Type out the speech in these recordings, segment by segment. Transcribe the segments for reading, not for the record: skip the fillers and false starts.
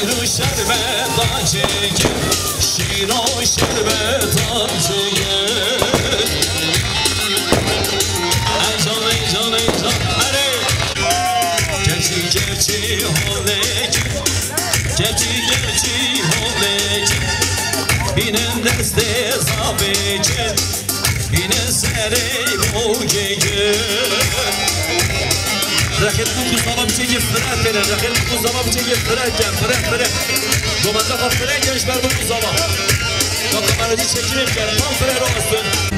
و شربت آجگه شیر و شربت آجگه انجام انجام انجام هره گرچی گرچی هولگی گرچی گرچی هولگی بینم دست زابگه بینم سری موگه رخیل بود زبا بچه فرق کنه رخیل بود زبا بچه فرق دومنده خواه فرق کنش بر بود زبا داخل مرادی چکیم کرد tam فرق رو هستن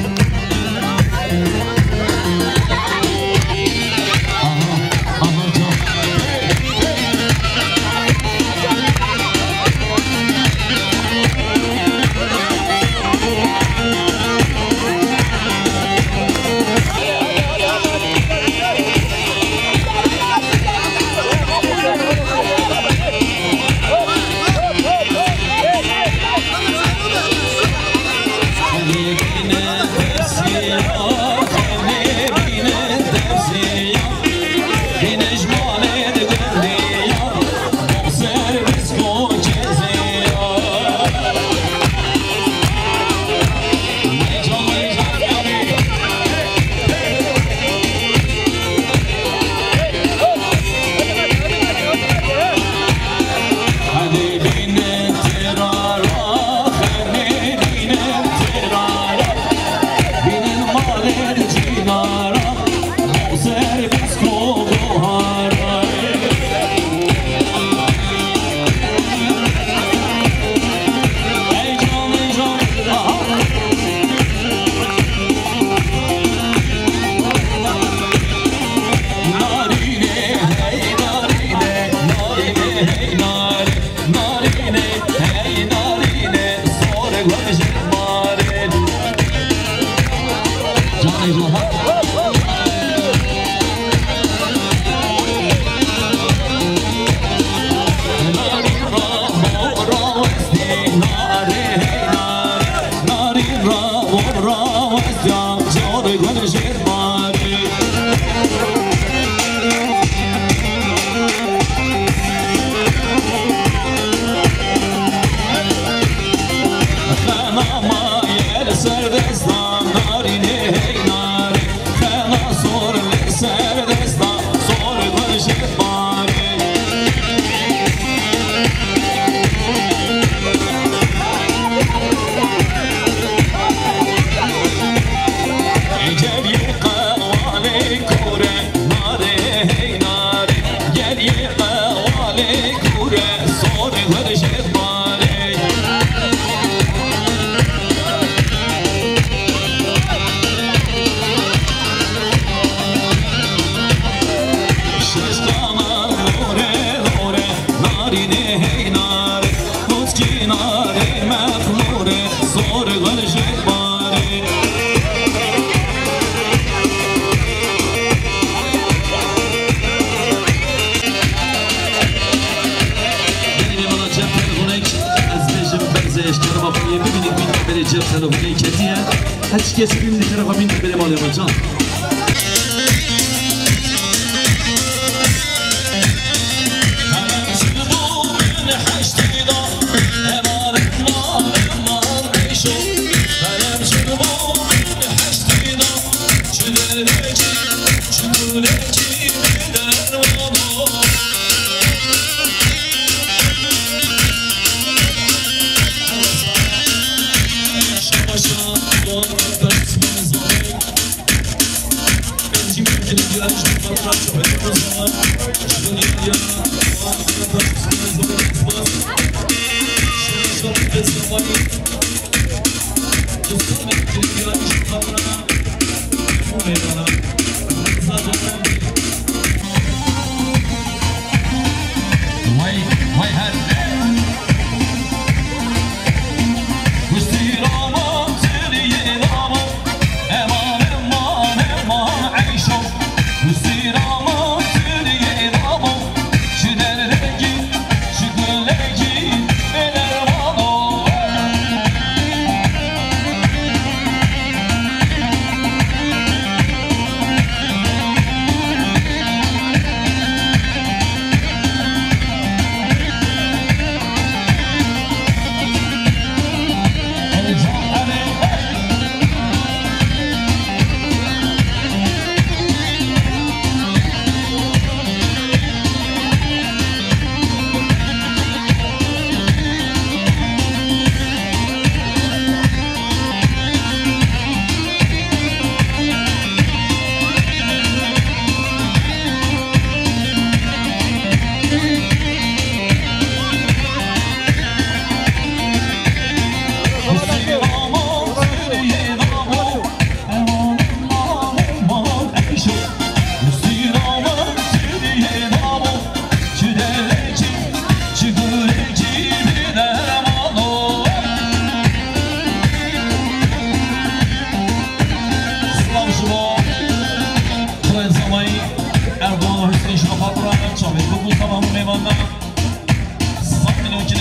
هیچ کسی بیم دیگه رو ببینید بره مال ما جان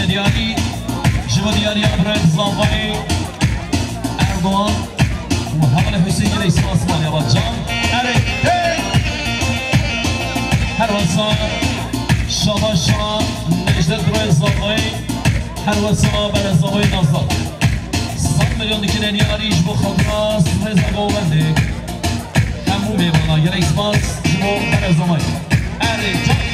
دیاری شما دیاری ابراهیم زاوی اردوان و حمل حسین رئیس آسمان یا جان اره هر وسا شما شما نجدت روی زاوی هر وسا بر زاوی نازد 100 میلیون دیگه نیاریش با خود راست رزا گوونده همون میبانا یا رئیس باز شما بر زاوی اره جان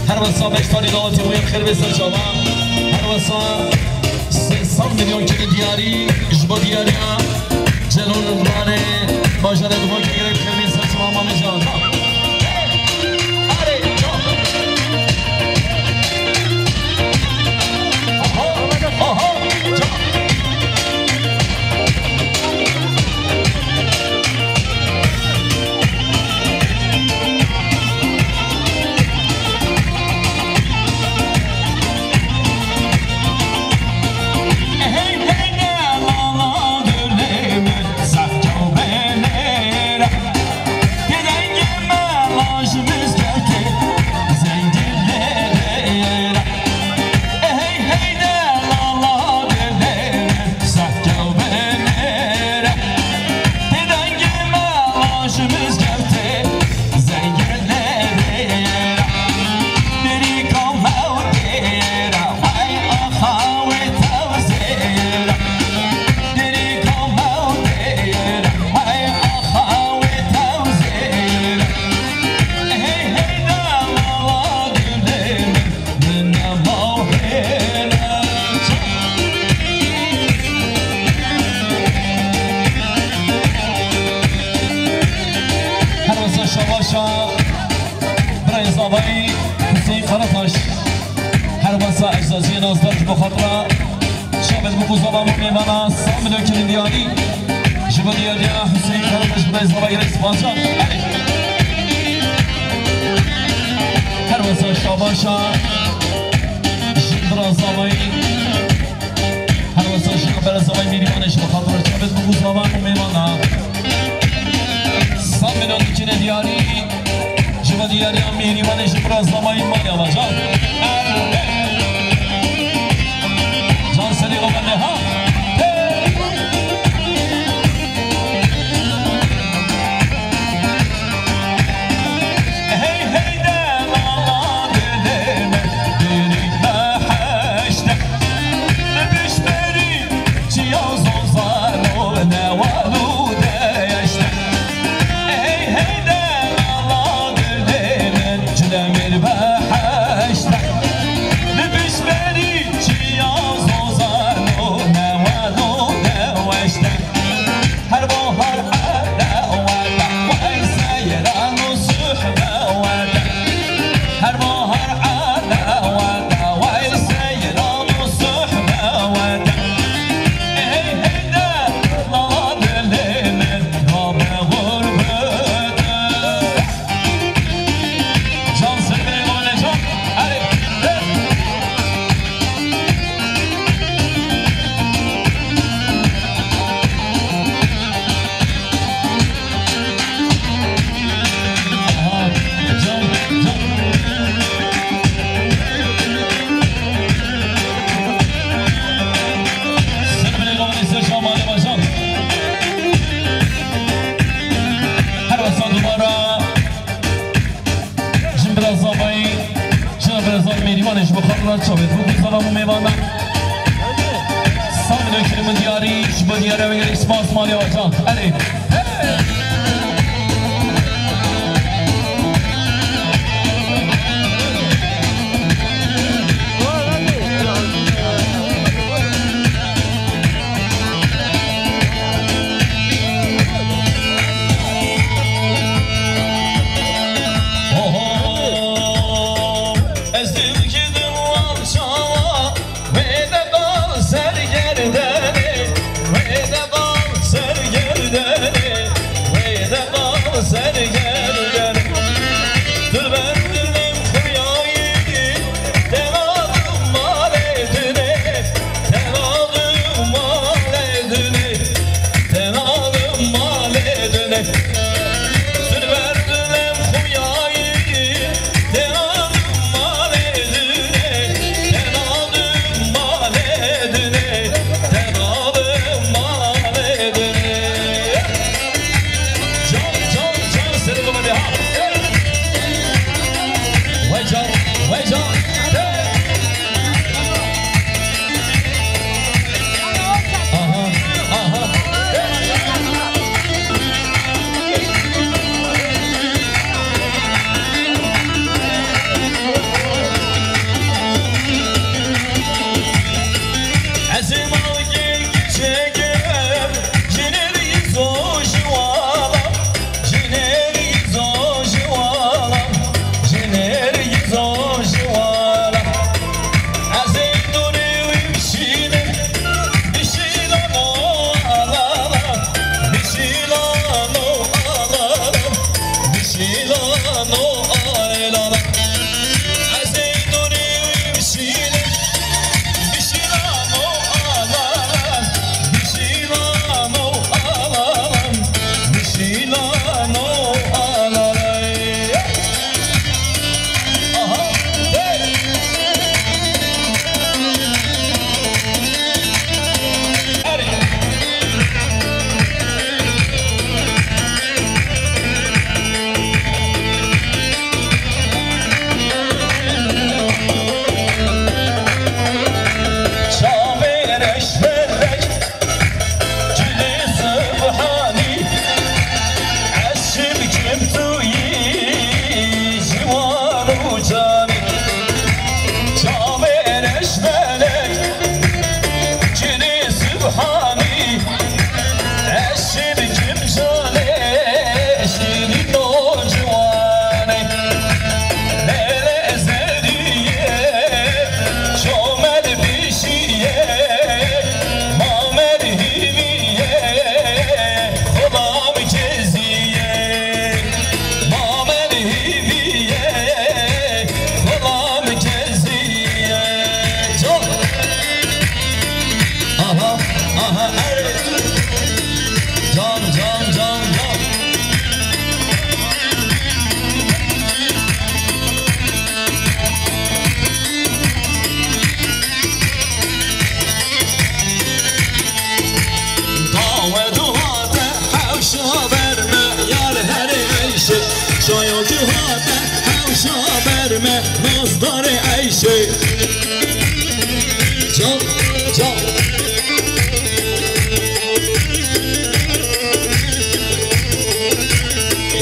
هر وسا بشتاری داوتی مویم خیر بسر شما هر وسا 300 میلیون که دیاری جبا دیاری جلون رانه باجره دو که گرفت خیر بسر شما مامی جان هر واسه اجزازی نازدار بخاطره شابت بکوزالام و میمانا 100 میلیون کلین دیاری جبا دیاری حسین کرمش برای زبایی رئیس بانجان هر واسه شاباشا جندرا زبایی هر واسه شابت زبایی میریمانش بخاطره شابت بکوزالام و میمانا 100 میلیون کلین دیاری جبا دیاری میریمانش برای زبایی مانی آباجان جان سری قبله ها میریمانش بخاطر شابت بود سلام و میوانم سامن کریم دیاریش با دیاره بگر اسپاس مالی آجان علی Sergerdene Can, can.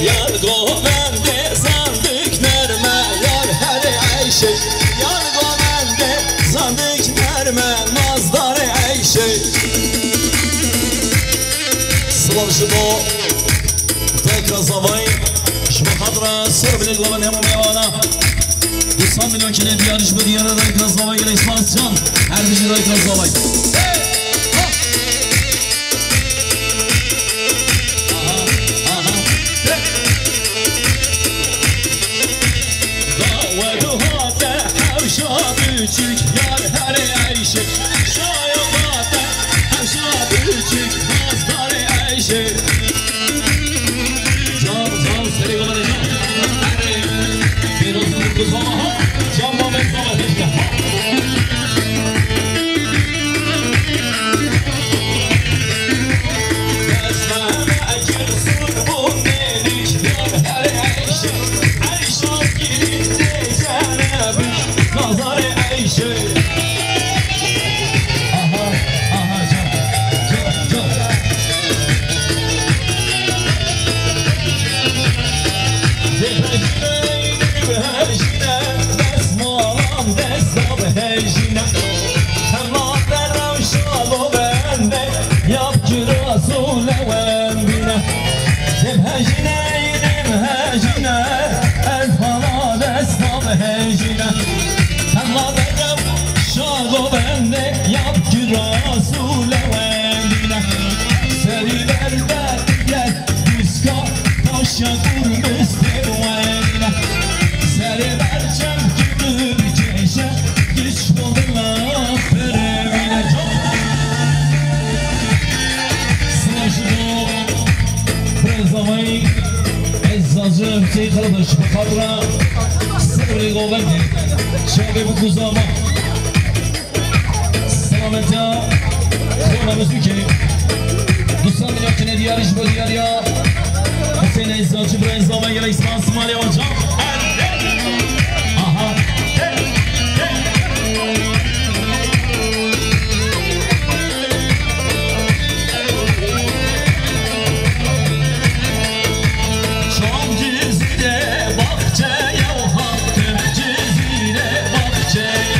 Yar govende zandık nerme yar her eyşe. Yar govende zandık nerme mazdar eyşe. Slavşı bo tekrar zavay. Şmahadra sırbilik olan hemu mevana. 100 milyon kile diyarış bu diyara da ikraz zavay gele ismaz can. Her bir da ikraz zavay. Küçük yar her eyşe Şayamata Haşa küçük Mazdar eyşe Can can seni kalan bir uzun kız ama can Mehmet Zaman işte Esmeme girsin bu delik yar her eyşe Eyşas gelin de cenabı Nazar eyşe Aha aha can can can Zehrecine hecine Desmalam destab hecine Hemma derram şalo bende Yap ki Rasule vendine Zehrecine hecine Ezhala destab hecine Hemma derram şalo bende Yap ki Rasule vendine Seri berber gel Düzka taşa kurmuş devvene Seri bercem gibi ceşe Güç buldular perevine Sınaşıda Prezamay Ezzacım şey kardeş bu kadra Sırrı goverdi Çabe bu kuzama Salameta Kona müziki 90 milyon kine diyarış bu diyar ya Hüseyin Ezzacı bu enzama gele İsmail Simali hocam Aha Çam cizire bahçeye uhattım cizire bahçeye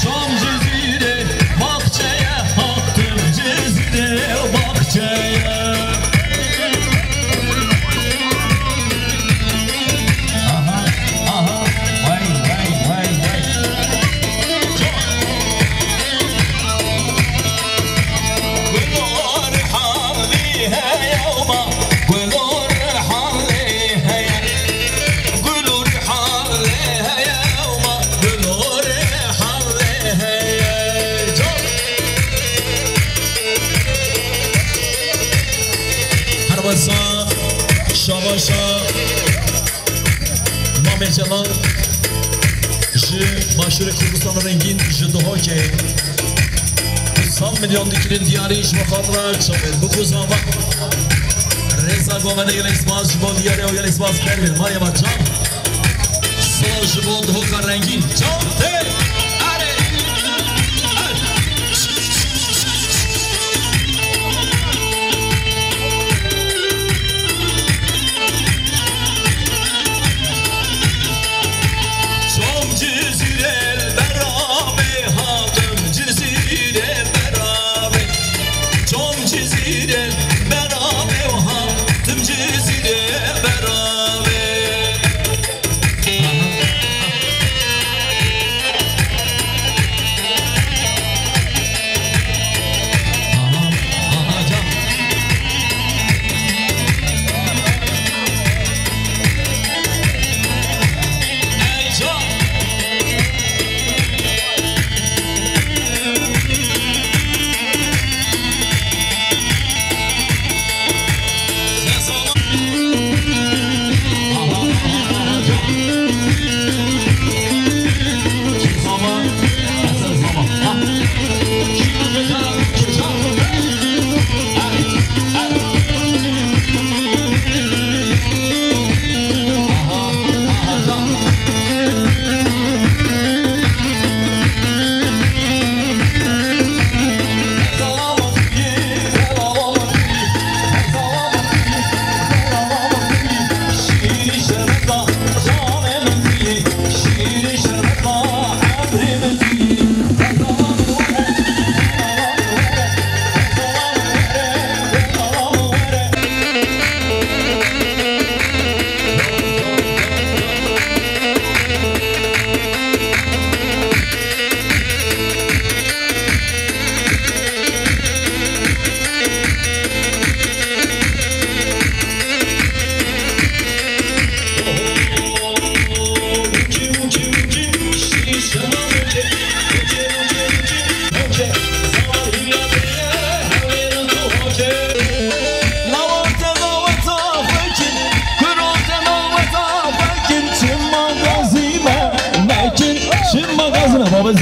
Çam cizire bahçeye hattım cizire bahçeye Şabaşa Mehmet Celal Ji maşure Kırgızstan'ın rengin Ji daha ki 100 milyon dikilin diyarı iş makadra çabel bu kuzama Reza Govene gele ismaz Jibol diyarı o gele ismaz Pervin Maryam Can Sağ Jibol daha rengin Can te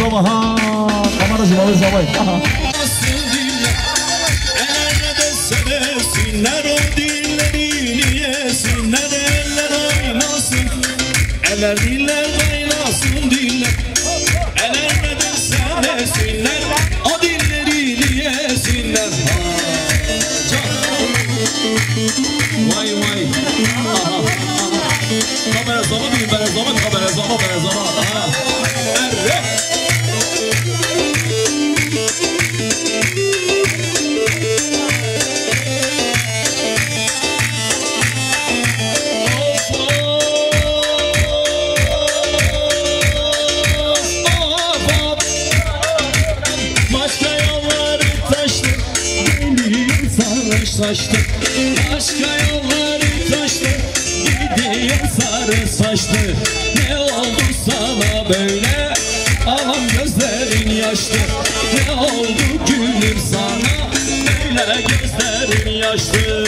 زبا ها کامرا زبا زبا Eller diller kaynasın diller. Eller ne dersen desinler. O dilleri yesinler. Vay vay. Kamera zaman değil, kamera zaman, kamera zaman, kamera zaman. Evet. Saçtı, başka yolları taştı, gidiyor sarı saçtı. Ne oldu sana böyle, aman gözlerin yaşlı. Ne oldu gülüm sana, böyle gözlerin yaşlı.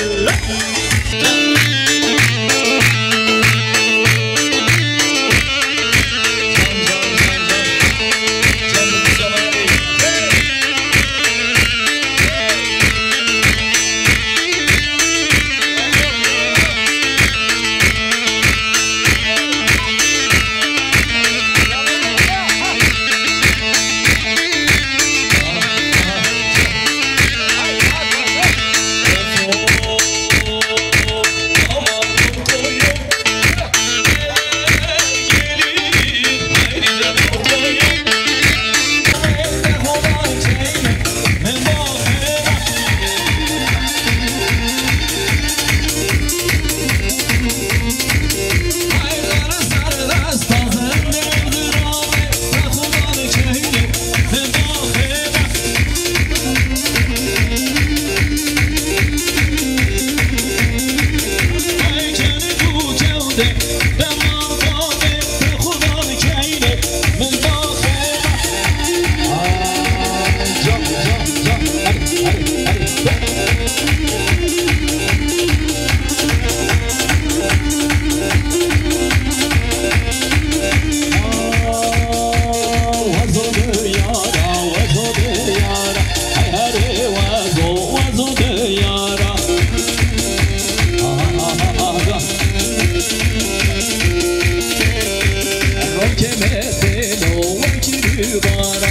You